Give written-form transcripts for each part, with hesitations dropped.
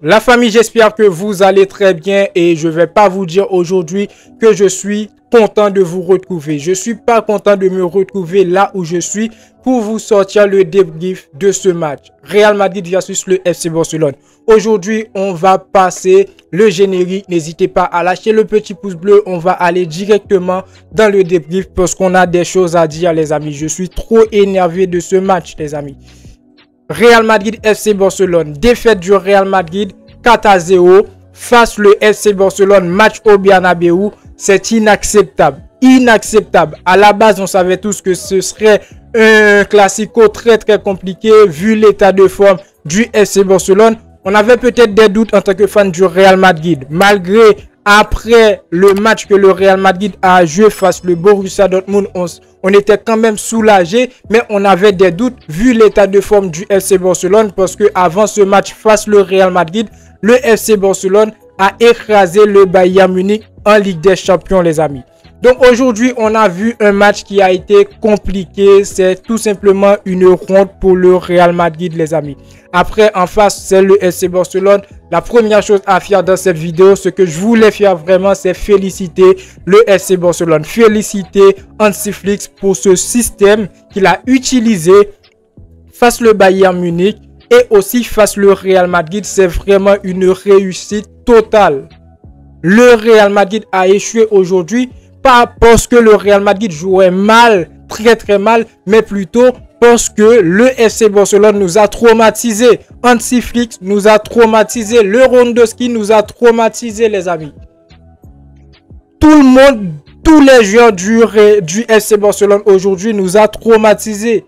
La famille, j'espère que vous allez très bien et je vais pas vous dire aujourd'hui que je suis content de vous retrouver. Je suis pas content de me retrouver là où je suis pour vous sortir le débrief de ce match. Real Madrid versus le FC Barcelone. Aujourd'hui, on va passer le générique. N'hésitez pas à lâcher le petit pouce bleu. On va aller directement dans le débrief parce qu'on a des choses à dire, les amis. Je suis trop énervé de ce match, les amis. Real Madrid FC Barcelone, défaite du Real Madrid 4-0 face le FC Barcelone, match au Bernabéu, c'est inacceptable. Inacceptable. À la base, on savait tous que ce serait un classico très compliqué vu l'état de forme du FC Barcelone. On avait peut-être des doutes en tant que fan du Real Madrid, malgré après le match que le Real Madrid a joué face le Borussia Dortmund, on était quand même soulagé, mais on avait des doutes vu l'état de forme du FC Barcelone parce que avant ce match face le Real Madrid, le FC Barcelone a écrasé le Bayern Munich en Ligue des Champions, les amis. Donc aujourd'hui, on a vu un match qui a été compliqué. C'est tout simplement une honte pour le Real Madrid, les amis. Après, en face, c'est le FC Barcelone. La première chose à faire dans cette vidéo, ce que je voulais faire vraiment, c'est féliciter le FC Barcelone. Féliciter Hansi Flick pour ce système qu'il a utilisé face le Bayern Munich et aussi face le Real Madrid. C'est vraiment une réussite totale. Le Real Madrid a échoué aujourd'hui. Pas parce que le Real Madrid jouait mal, très mal, mais plutôt parce que le FC Barcelone nous a traumatisés. Hansi Flick nous a traumatisés. Lewandowski nous a traumatisés, les amis. Tout le monde, tous les joueurs du FC Barcelone aujourd'hui nous a traumatisés.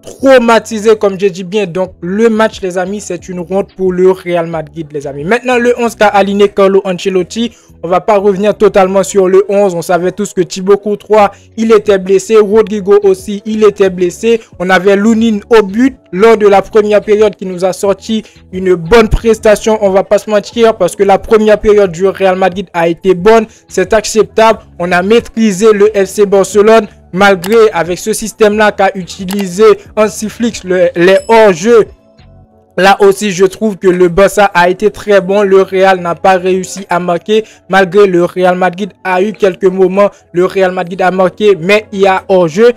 Traumatisé, comme je dis bien. Donc le match, les amis, c'est une honte pour le Real Madrid, les amis. Maintenant, le 11 qu'a aligné Carlo Ancelotti, on va pas revenir totalement sur le 11. On savait tous que Thibaut Courtois, il était blessé. Rodrigo aussi, il était blessé. On avait Lunin au but lors de la première période qui nous a sorti une bonne prestation. On va pas se mentir parce que la première période du Real Madrid a été bonne. C'est acceptable. On a maîtrisé le FC Barcelone. Malgré avec ce système-là qu'a utilisé Hansi Flick, les hors-jeux, là aussi je trouve que le Barça a été très bon. Le Real n'a pas réussi à marquer. Malgré le Real Madrid a eu quelques moments, le Real Madrid a marqué, mais il y a hors-jeu.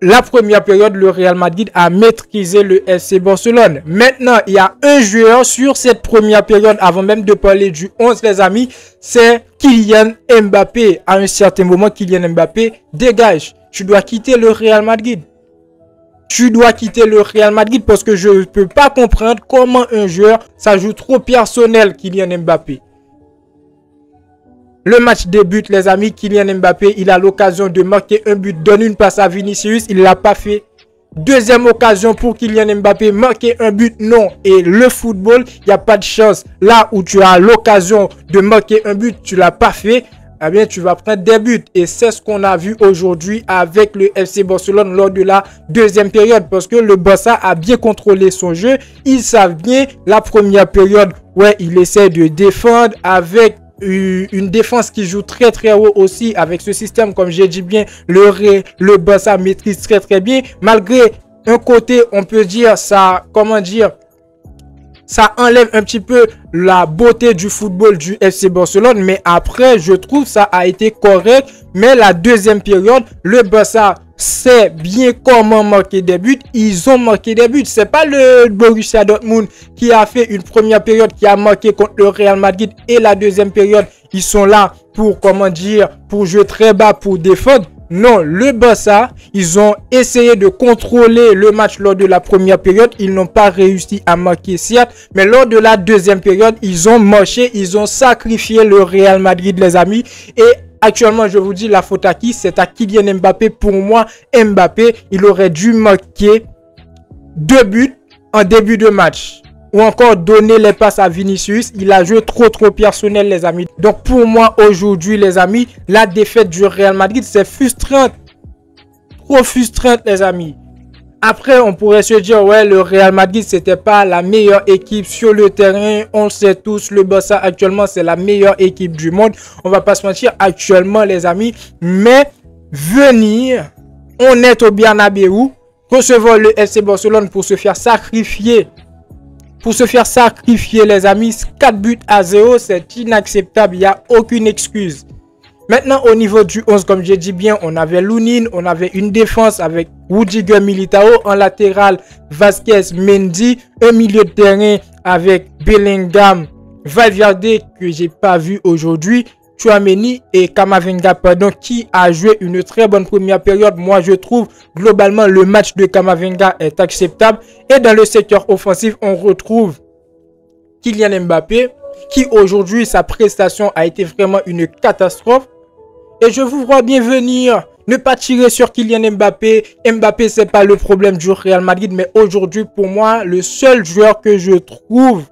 La première période, le Real Madrid a maîtrisé le FC Barcelone. Maintenant, il y a un joueur sur cette première période, avant même de parler du 11, les amis, c'est Kylian Mbappé. À un certain moment, Kylian Mbappé dégage. Tu dois quitter le Real Madrid. Tu dois quitter le Real Madrid parce que je ne peux pas comprendre comment un joueur, ça joue trop personnel, Kylian Mbappé. Le match débute, les amis. Kylian Mbappé, il a l'occasion de marquer un but, donne une passe à Vinicius, il ne l'a pas fait. Deuxième occasion pour Kylian Mbappé, marquer un but, non. Et le football, il n'y a pas de chance. Là où tu as l'occasion de marquer un but, tu ne l'as pas fait, eh bien, tu vas prendre des buts. Et c'est ce qu'on a vu aujourd'hui avec le FC Barcelone lors de la deuxième période. Parce que le Barça a bien contrôlé son jeu. Ils savent bien la première période, ouais, il essaie de défendre avec une défense qui joue très haut aussi avec ce système, comme j'ai dit bien, le Barça maîtrise très bien. Malgré un côté, on peut dire ça, comment dire, ça enlève un petit peu la beauté du football du FC Barcelone, mais après, je trouve ça a été correct. Mais la deuxième période, le Barça sait bien comment marquer des buts. Ils ont marqué des buts. C'est pas le Borussia Dortmund qui a fait une première période qui a marqué contre le Real Madrid et la deuxième période, ils sont là pour, comment dire, pour jouer très bas, pour défendre. Non, le Barça, ils ont essayé de contrôler le match lors de la première période. Ils n'ont pas réussi à marquer, certes. Mais lors de la deuxième période, ils ont marché, ils ont sacrifié le Real Madrid, les amis. Et actuellement, je vous dis, la faute à qui? C'est à Kylian Mbappé. Pour moi, Mbappé, il aurait dû marquer 2 buts en début de match. Ou encore donner les passes à Vinicius. Il a joué trop personnel, les amis. Donc pour moi aujourd'hui, les amis, la défaite du Real Madrid, c'est frustrant. Trop frustrant, les amis. Après, on pourrait se dire, ouais, le Real Madrid, c'était pas la meilleure équipe sur le terrain. On le sait tous, le Barça actuellement, c'est la meilleure équipe du monde. On va pas se mentir actuellement, les amis. Mais venir, on est au Bernabéu, recevoir le FC Barcelone pour se faire sacrifier pour se faire sacrifier, les amis. 4 buts à 0, c'est inacceptable. Il n'y a aucune excuse. Maintenant, au niveau du 11, comme j'ai dit bien, on avait Lunin, on avait une défense avec Rudiger, Militao, en latéral, Vasquez, Mendy, un milieu de terrain avec Bellingham, Valverde, que j'ai pas vu aujourd'hui, Tchouaméni et Camavinga, pardon, qui a joué une très bonne première période. Moi, je trouve globalement le match de Camavinga est acceptable. Et dans le secteur offensif, on retrouve Kylian Mbappé, qui aujourd'hui, sa prestation a été vraiment une catastrophe. Et je vous vois bien venir. Ne pas tirer sur Kylian Mbappé. Mbappé, c'est pas le problème du Real Madrid. Mais aujourd'hui, pour moi, le seul joueur que je trouve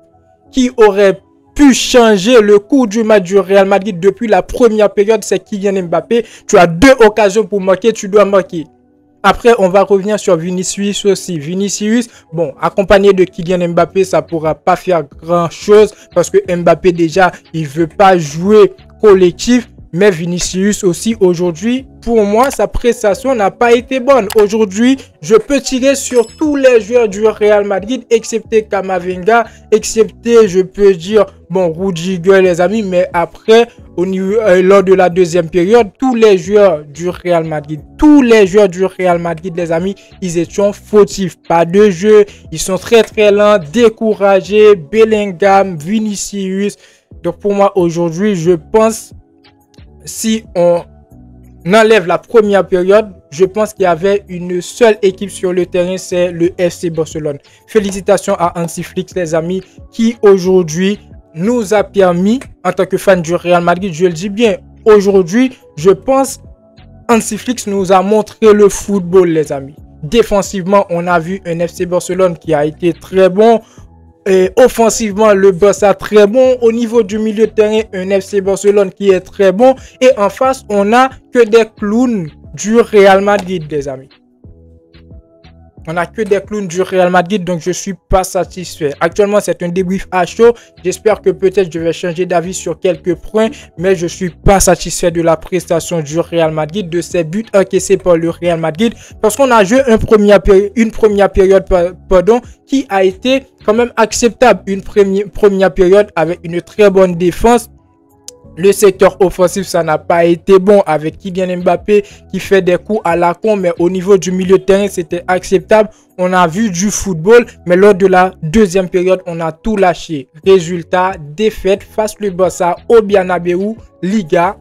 qui aurait pu changer le cours du match du Real Madrid depuis la première période, c'est Kylian Mbappé. Tu as 2 occasions pour marquer, tu dois marquer. Après, on va revenir sur Vinicius aussi. Vinicius, bon, accompagné de Kylian Mbappé, ça pourra pas faire grand chose parce que Mbappé déjà, il veut pas jouer collectif. Mais Vinicius aussi aujourd'hui, pour moi, sa prestation n'a pas été bonne. Aujourd'hui, je peux tirer sur tous les joueurs du Real Madrid, excepté Camavinga, excepté, je peux dire, bon, Rudiger, les amis. Mais après, au niveau, lors de la deuxième période, tous les joueurs du Real Madrid, les amis, ils étaient fautifs. Pas de jeu, ils sont très très lents, découragés. Bellingham, Vinicius. Donc pour moi, aujourd'hui, je pense... Si on enlève la première période, je pense qu'il y avait une seule équipe sur le terrain, c'est le FC Barcelone. Félicitations à Hansi Flick, les amis, qui aujourd'hui nous a permis, en tant que fan du Real Madrid, je le dis bien, aujourd'hui, je pense, Hansi Flick nous a montré le football, les amis. Défensivement, on a vu un FC Barcelone qui a été très bon. Et offensivement, le Barça très bon. Au niveau du milieu de terrain, un FC Barcelone qui est très bon. Et en face, on n'a que des clowns du Real Madrid, les amis. On n'a que des clowns du Real Madrid, donc je ne suis pas satisfait. Actuellement, c'est un débrief à chaud. J'espère que peut-être je vais changer d'avis sur quelques points, mais je ne suis pas satisfait de la prestation du Real Madrid, de ces buts encaissés par le Real Madrid, parce qu'on a joué une première période qui a été quand même acceptable. Une première période avec une très bonne défense. Le secteur offensif, ça n'a pas été bon avec Kylian Mbappé qui fait des coups à la con. Mais au niveau du milieu de terrain, c'était acceptable. On a vu du football. Mais lors de la deuxième période, on a tout lâché. Résultat, défaite face au Barça au Bernabéu, Liga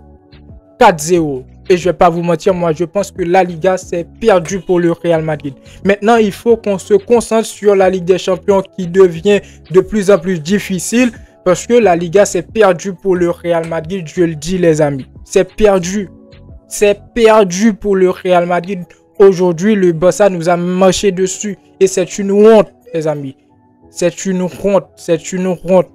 4-0. Et je ne vais pas vous mentir, moi je pense que la Liga c'est perdu pour le Real Madrid. Maintenant, il faut qu'on se concentre sur la Ligue des Champions qui devient de plus en plus difficile. Parce que la Liga, c'est perdu pour le Real Madrid, je le dis les amis. C'est perdu. C'est perdu pour le Real Madrid. Aujourd'hui, le Barça nous a marché dessus. Et c'est une honte, les amis. C'est une honte. C'est une honte.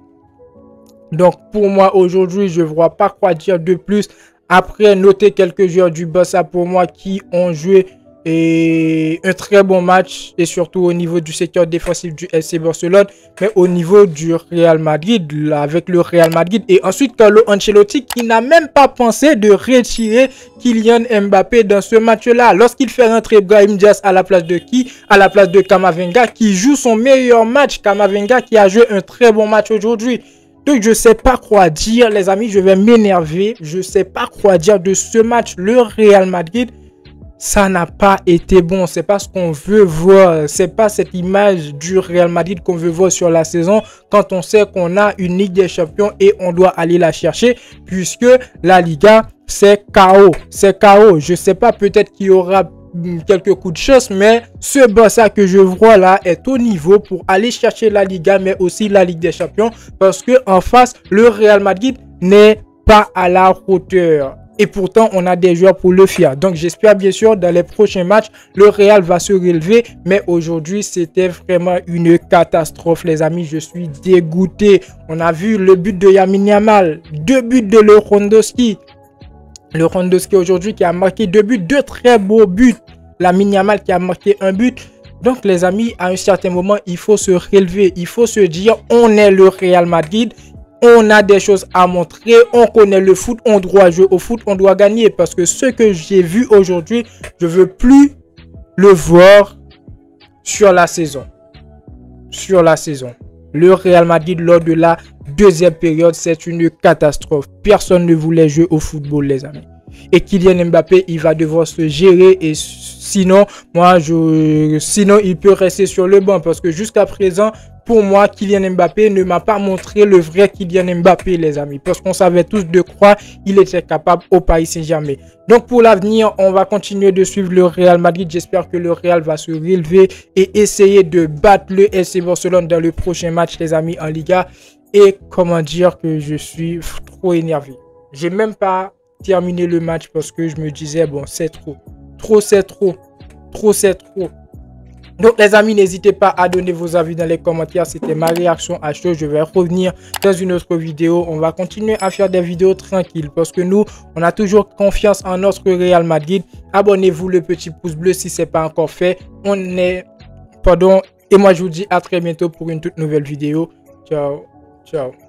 Donc, pour moi, aujourd'hui, je ne vois pas quoi dire de plus. Après, notez quelques joueurs du Barça pour moi qui ont joué un très bon match. Et surtout au niveau du secteur défensif du FC Barcelone. Mais au niveau du Real Madrid, là, avec le Real Madrid. Et ensuite, Carlo Ancelotti qui n'a même pas pensé de retirer Kylian Mbappé dans ce match-là. Lorsqu'il fait rentrer Brahim Diaz à la place de qui? À la place de Camavinga qui joue son meilleur match. Camavinga qui a joué un très bon match aujourd'hui. Donc, je ne sais pas quoi dire, les amis. Je vais m'énerver. Je ne sais pas quoi dire de ce match. Le Real Madrid, ça n'a pas été bon. C'est pas ce qu'on veut voir. C'est pas cette image du Real Madrid qu'on veut voir sur la saison. Quand on sait qu'on a une Ligue des Champions et on doit aller la chercher. Puisque la Liga, c'est KO. C'est KO. Je ne sais pas, peut-être qu'il y aura quelques coups de chance, mais ce Barça que je vois là est au niveau pour aller chercher la Liga, mais aussi la Ligue des Champions, parce que en face, le Real Madrid n'est pas à la hauteur. Et pourtant, on a des joueurs pour le faire. Donc, j'espère bien sûr, dans les prochains matchs, le Real va se relever. Mais aujourd'hui, c'était vraiment une catastrophe, les amis. Je suis dégoûté. On a vu le but de Lamine Yamal, 2 buts de Lewandowski. Lewandowski aujourd'hui qui a marqué 2 buts, 2 très beaux buts. Lamine Yamal qui a marqué 1 but. Donc les amis, à un certain moment, il faut se relever. Il faut se dire, on est le Real Madrid. On a des choses à montrer. On connaît le foot. On doit jouer au foot. On doit gagner. Parce que ce que j'ai vu aujourd'hui, je ne veux plus le voir sur la saison. Sur la saison. Le Real Madrid lors de la deuxième période, c'est une catastrophe. Personne ne voulait jouer au football, les amis. Et Kylian Mbappé, il va devoir se gérer et sinon, sinon il peut rester sur le banc parce que jusqu'à présent, pour moi, Kylian Mbappé ne m'a pas montré le vrai Kylian Mbappé, les amis, parce qu'on savait tous de quoi il était capable au Paris Saint-Germain. Donc pour l'avenir, on va continuer de suivre le Real Madrid. J'espère que le Real va se relever et essayer de battre le FC Barcelone dans le prochain match, les amis, en Liga. Et comment dire que je suis trop énervé. J'ai même pas terminé le match parce que je me disais, bon, c'est trop. Trop, c'est trop. Trop, c'est trop. Donc les amis, n'hésitez pas à donner vos avis dans les commentaires. C'était ma réaction à chaud. Je vais revenir dans une autre vidéo. On va continuer à faire des vidéos tranquilles parce que nous, on a toujours confiance en notre Real Madrid. Abonnez-vous, le petit pouce bleu si ce n'est pas encore fait. Et moi je vous dis à très bientôt pour une toute nouvelle vidéo. Ciao, ciao.